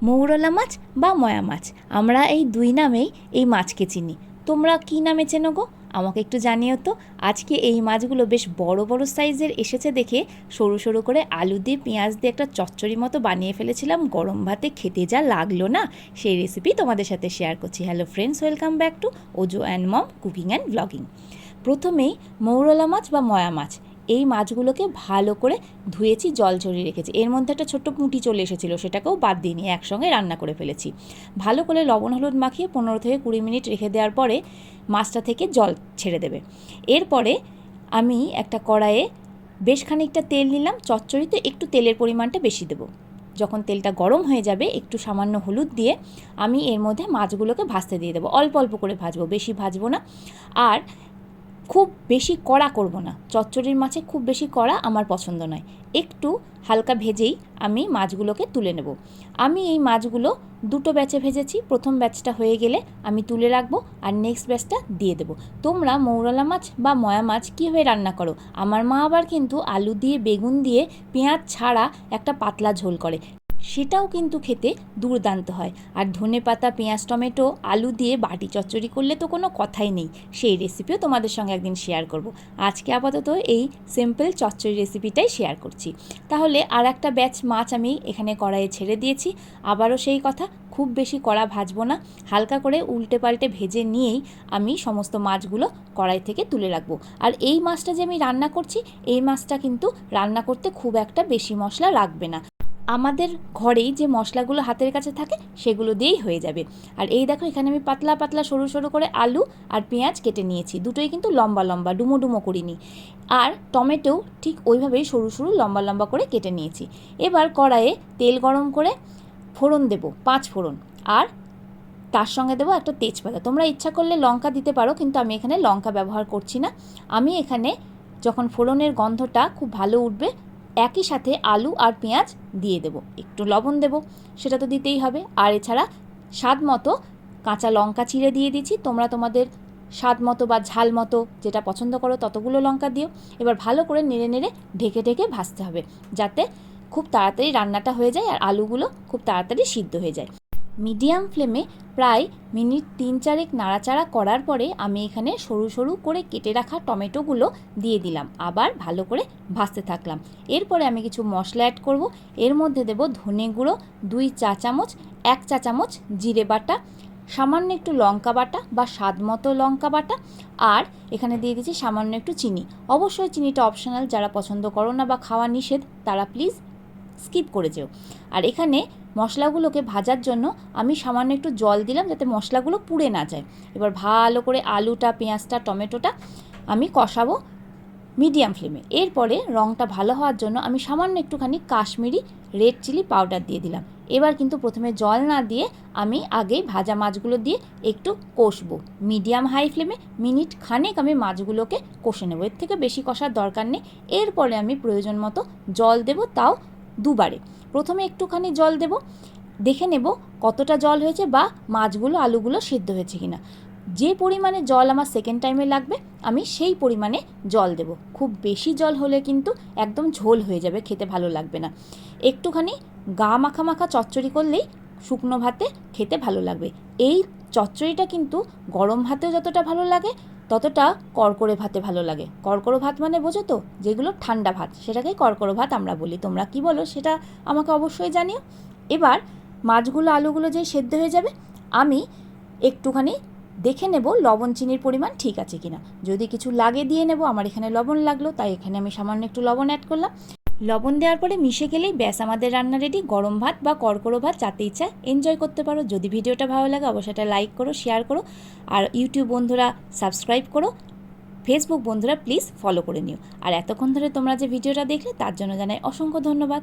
মৌরলা মাছ বা ময়া মাছ, আমরা এই দুই নামেই এই মাছকে চিনি। তোমরা কী নামে চেনো গো? আমাকে একটু জানিও তো। আজকে এই মাছগুলো বেশ বড় বড় সাইজের এসেছে দেখে সরু সরু করে আলু দিয়ে পেঁয়াজ দিয়ে একটা চচ্চড়ি মতো বানিয়ে ফেলেছিলাম। গরম ভাতে খেতে যা লাগলো না, সেই রেসিপি তোমাদের সাথে শেয়ার করছি। Hello friends, welcome back to ওজো and mom cooking and blogging. প্রথমেই মৌরলা মাছ বা ময়া মাছ, এই মাছগুলোকে ভালো করে ধুয়েছি, জল ঝরিয়ে রেখেছি। এর মধ্যে একটা ছোট্ট পুঁটি চলে এসেছিলো, সেটাকেও বাদ দিইনি, একসঙ্গে রান্না করে ফেলেছি। ভালো করে লবণ হলুদ মাখিয়ে 15 থেকে 20 মিনিট রেখে দেওয়ার পরে মাছটা থেকে জল ছেড়ে দেবে। এরপরে আমি একটা কড়াইয়ে বেশ খানিকটা তেল নিলাম। চচ্চড়িতে একটু তেলের পরিমাণটা বেশি দেবো। যখন তেলটা গরম হয়ে যাবে, একটু সামান্য হলুদ দিয়ে আমি এর মধ্যে মাছগুলোকে ভাজতে দিয়ে দেবো। অল্প অল্প করে ভাজবো, বেশি ভাজবো না। আর খুব বেশি কড়া করব না, চচ্চড়ির মাছে খুব বেশি কড়া আমার পছন্দ নয়। একটু হালকা ভেজেই আমি মাছগুলোকে তুলে নেব। আমি এই মাছগুলো দুটো ব্যাচে ভেজেছি। প্রথম ব্যাচটা হয়ে গেলে আমি তুলে রাখবো, আর নেক্সট ব্যাচটা দিয়ে দেবো। তোমরা মৌরলা মাছ বা ময়া মাছ কীভাবে রান্না করো? আমার মা আবার কিন্তু আলু দিয়ে, বেগুন দিয়ে, পেঁয়াজ ছাড়া একটা পাতলা ঝোল করে, সেটাও কিন্তু খেতে দুর্দান্ত হয়। আর ধনেপাতা, পেঁয়াজ, টমেটো, আলু দিয়ে বাটি চচ্চড়ি করলে তো কোনো কথাই নেই। সেই রেসিপিও তোমাদের সঙ্গে একদিন শেয়ার করব। আজকে আপাতত এই সিম্পল চচ্চড়ি রেসিপিটাই শেয়ার করছি। তাহলে আর একটা ব্যাচ মাছ আমি এখানে কড়াইয়ে ছেড়ে দিয়েছি। আবারও সেই কথা, খুব বেশি কড়া ভাজবো না, হালকা করে উল্টে পাল্টে ভেজে নিয়েই আমি সমস্ত মাছগুলো কড়াই থেকে তুলে রাখবো। আর এই মাছটা যে আমি রান্না করছি, এই মাছটা কিন্তু রান্না করতে খুব একটা বেশি মশলা লাগবে না। আমাদের ঘরেই যে মশলাগুলো হাতের কাছে থাকে সেগুলো দিয়েই হয়ে যাবে। আর এই দেখো, এখানে আমি পাতলা পাতলা সরু সরু করে আলু আর পেঁয়াজ কেটে নিয়েছি। দুটোই কিন্তু লম্বা লম্বা, ডুমো ডুমো করিনি। আর টমেটো ঠিক ওইভাবেই সরু সরু লম্বা লম্বা করে কেটে নিয়েছি। এবার কড়াইয়ে তেল গরম করে ফোড়ন দেব, 5 ফোড়ন। আর তার সঙ্গে দেবো একটা তেজপাতা। তোমরা ইচ্ছা করলে লঙ্কা দিতে পারো, কিন্তু আমি এখানে লঙ্কা ব্যবহার করছি না। আমি এখানে যখন ফোড়নের গন্ধটা খুব ভালো উঠবে, একই সাথে আলু আর পেঁয়াজ দিয়ে দেবো। একটু লবণ দেবো, সেটা তো দিতেই হবে। আর এছাড়া স্বাদ মতো কাঁচা লঙ্কা চিড়ে দিয়ে দিচ্ছি। তোমরা তোমাদের স্বাদ মতো বা ঝাল মতো যেটা পছন্দ করো ততগুলো লঙ্কা দিও। এবার ভালো করে নেড়ে নেড়ে ঢেকে ঢেকে ভাজতে হবে, যাতে খুব তাড়াতাড়ি রান্নাটা হয়ে যায় আর আলুগুলো খুব তাড়াতাড়ি সিদ্ধ হয়ে যায়। মিডিয়াম ফ্লেমে প্রায় মিনিট 3-4 নাড়াচাড়া করার পরে আমি এখানে সরু সরু করে কেটে রাখা টমেটোগুলো দিয়ে দিলাম। আবার ভালো করে ভাজতে থাকলাম। এরপরে আমি কিছু মশলা অ্যাড করব। এর মধ্যে দেব ধনে গুঁড়ো 2 চা চামচ, 1 চা চামচ জিরে বাটা, সামান্য একটু লঙ্কা বাটা বা স্বাদ মতো লঙ্কা বাটা, আর এখানে দিয়ে দিচ্ছি সামান্য একটু চিনি। অবশ্যই চিনিটা অপশনাল, যারা পছন্দ করো না বা খাওয়া নিষেধ তারা প্লিজ স্কিপ করে যেও। আর এখানে মশলাগুলোকে ভাজার জন্য আমি সামান্য একটু জল দিলাম, যাতে মশলাগুলো পুড়ে না যায়। এবার ভালো করে আলুটা, পেঁয়াজটা, টমেটোটা আমি কষাবো মিডিয়াম ফ্লেমে। এরপরে রঙটা ভালো হওয়ার জন্য আমি সামান্য একটুখানি কাশ্মীরি রেড চিলি পাউডার দিয়ে দিলাম। এবার কিন্তু প্রথমে জল না দিয়ে আমি আগেই ভাজা মাছগুলো দিয়ে একটু কষবো মিডিয়াম হাই ফ্লেমে। মিনিট খানেক আমি মাছগুলোকে কষে নেবো, এর থেকে বেশি কষার দরকার নেই। এরপরে আমি প্রয়োজন মতো জল দেবো, তাও দুবারে। প্রথমে একটুখানি জল দেব, দেখে নেব কতটা জল হয়েছে বা মাছগুলো, আলুগুলো সিদ্ধ হয়েছে কিনা। যে পরিমাণে জল আমার সেকেন্ড টাইমে লাগবে আমি সেই পরিমাণে জল দেব। খুব বেশি জল হলে কিন্তু একদম ঝোল হয়ে যাবে, খেতে ভালো লাগবে না। একটুখানি গা মাখা মাখা চচ্চড়ি করলেই শুকনো ভাতে খেতে ভালো লাগবে। এই চচ্চড়িটা কিন্তু গরম ভাতেও যতটা ভালো লাগে, ততটা কড়কড়ে ভাতে ভালো লাগে। কড়কড়ো ভাত মানে বোঝো তো, যেগুলো ঠান্ডা ভাত, সেটাকেই কড়কড়ো ভাত আমরা বলি। তোমরা কি বলো সেটা আমাকে অবশ্যই জানিও। এবার মাছগুলো, আলুগুলো যেই সেদ্ধ হয়ে যাবে, আমি একটুখানি দেখে নেব লবণ চিনির পরিমাণ ঠিক আছে কিনা। যদি কিছু লাগে দিয়ে নেব। আমার এখানে লবণ লাগলো, তাই এখানে আমি সামান্য একটু লবণ অ্যাড করলাম। লবণ দেওয়ার পরে মিশে গেলেই ব্যাস, আমাদের রান্না রেডি। গরম ভাত বা কড়কড়ো ভাত যাতে ইচ্ছা এনজয় করতে পারো। যদি ভিডিওটা ভালো লাগে অবশ্যই এটা লাইক করো, শেয়ার করো। আর ইউটিউব বন্ধুরা সাবস্ক্রাইব করো, ফেসবুক বন্ধুরা প্লিজ ফলো করে নিও। আর এতক্ষণ ধরে তোমরা যে ভিডিওটা দেখলে তার জন্য জানাই অসংখ্য ধন্যবাদ।